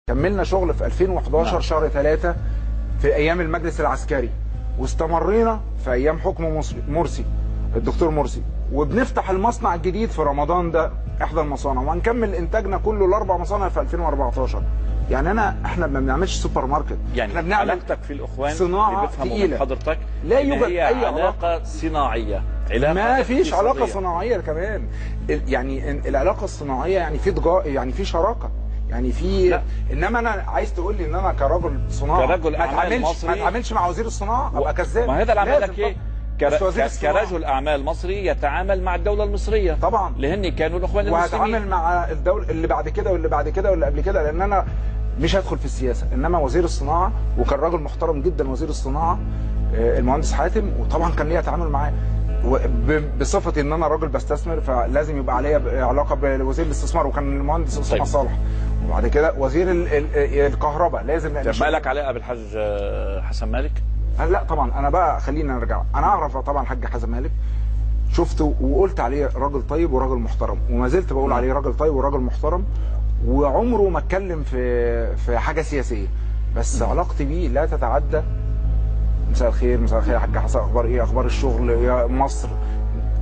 كملنا شغل في 2011 شهر 3 في ايام المجلس العسكري، واستمرينا في ايام حكم مرسي الدكتور مرسي، وبنفتح المصنع الجديد في رمضان ده احدى المصانع، وهنكمل انتاجنا كله الاربع مصانع في 2014. يعني احنا ما بنعملش سوبر ماركت، يعني احنا بنعمل علاقتك في الاخوان صناعه اللي تقيله من حضرتك لا يوجد هي اي علاقه صناعيه، علاقه ما فيش علاقه اقتصادية. صناعيه كمان. يعني العلاقه الصناعيه يعني في يعني في شراكه، يعني في لا. انما انا عايز تقول لي ان انا كرجل صناعه كرجل أعمال ما مصري اتعاملش مع وزير الصناعه ابقى كذاب. ما هذا اللي عمل لك ايه؟ كرجل اعمال مصري يتعامل مع الدوله المصريه طبعا، لهن كانوا الاخوان المسلمين، وهتعامل مع الدوله اللي بعد كده واللي بعد كده واللي قبل كده، لان انا مش هدخل في السياسه، انما وزير الصناعه وكان راجل محترم جدا وزير الصناعه المهندس حاتم، وطبعا كان ليا تعامل معاه بصفتي ان انا راجل بستثمر، فلازم يبقى عليا علاقه بوزير الاستثمار، وكان المهندس اسامه صالح، وبعد كده وزير الكهرباء لازم. مالك علاقه بالحاج حسن مالك؟ لا طبعا، انا بقى خلينا نرجع، انا اعرف طبعا الحاج حسن مالك، شفته وقلت عليه راجل طيب وراجل محترم، وما زلت بقول عليه راجل طيب وراجل محترم، وعمره ما اتكلم في حاجه سياسيه، بس علاقتي بيه لا تتعدى مساء الخير، مساء الخير يا حاج حسن، اخبار ايه، اخبار الشغل يا مصر.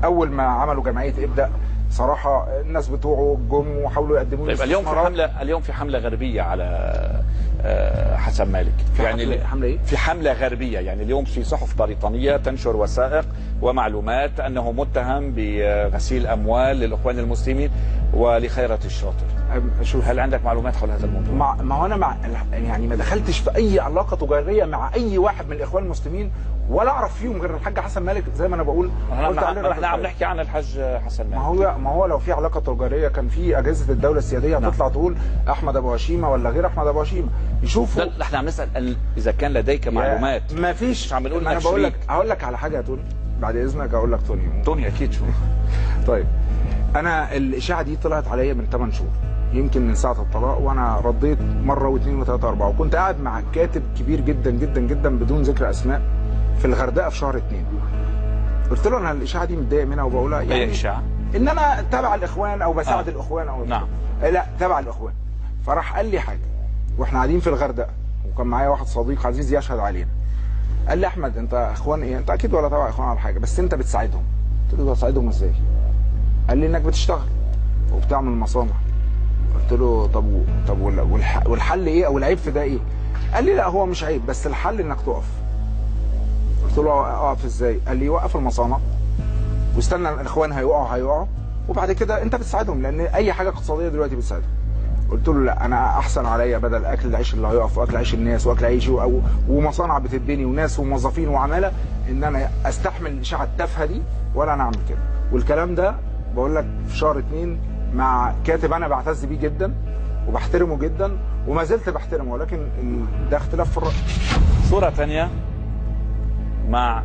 اول ما عملوا جمعيه ابدا صراحه الناس بتوعه جم وحاولوا يقدموا لي طيب اليوم في حمله غربيه على حسن مالك، يعني حمله ايه؟ في حمله غربيه، يعني اليوم في صحف بريطانيه تنشر وثائق ومعلومات انه متهم بغسيل اموال للاخوان المسلمين ولخيرة الشاطر. شوف، هل عندك معلومات حول هذا الموضوع؟ ما هو انا يعني ما دخلتش في اي علاقه تجاريه مع اي واحد من الاخوان المسلمين، ولا اعرف فيهم غير الحاج حسن مالك، زي ما انا بقول. احنا عم نحكي عن الحاج حسن مالك. ما هو لو في علاقه تجاريه كان في اجهزه الدوله السياديه هتطلع تقول احمد ابو هشيمه ولا غير احمد ابو هشيمه يشوفوا. لا احنا عم نسال اذا كان لديك معلومات. ما فيش. عم بنقول انا بقول لك، هقول لك على حاجه يا توني بعد اذنك، اقول لك توني اكيد. شو طيب، انا الاشاعه دي طلعت عليا من 8 شهور يمكن من ساعه الطلاق، وانا رديت مره واثنين وثلاثه واربعه، وكنت قاعد مع كاتب كبير جدا جدا جدا بدون ذكر اسماء في الغردقه في شهر 2. قلت له انا الاشاعه دي متضايق منها وبقولها، يعني ايه اشاعه؟ ان انا تبع الاخوان او بساعد الاخوان او نعم. لا تبع الاخوان. فراح قال لي حاجه واحنا قاعدين في الغردقه، وكان معايا واحد صديق عزيز يشهد علينا، قال لي احمد انت اخوان ايه؟ انت اكيد ولا تبع اخوان ولا حاجه، بس انت بتساعدهم. قلت له بساعدهم ازاي؟ قال لي انك بتشتغل وبتعمل مصانع. قلت له طب والحل ايه او العيب في ده ايه؟ قال لي لا هو مش عيب، بس الحل انك تقف. قلت له اقف ازاي؟ قال لي وقف المصانع واستنى الاخوان هيقعوا وبعد كده انت بتساعدهم، لان اي حاجه اقتصاديه دلوقتي بتساعدهم. قلت له لا، انا احسن عليا بدل اكل العيش اللي هيقف واكل عيش الناس واكل عيشي ومصانع بتتبني وناس وموظفين وعماله، ان انا استحمل الاشاعه التافهه دي ولا انا اعمل كده. والكلام ده بقول لك في شهر 2 مع كاتب انا بعتز بيه جدا وبحترمه جدا وما زلت بحترمه، ولكن ده اختلاف في الرأي. صورة ثانية مع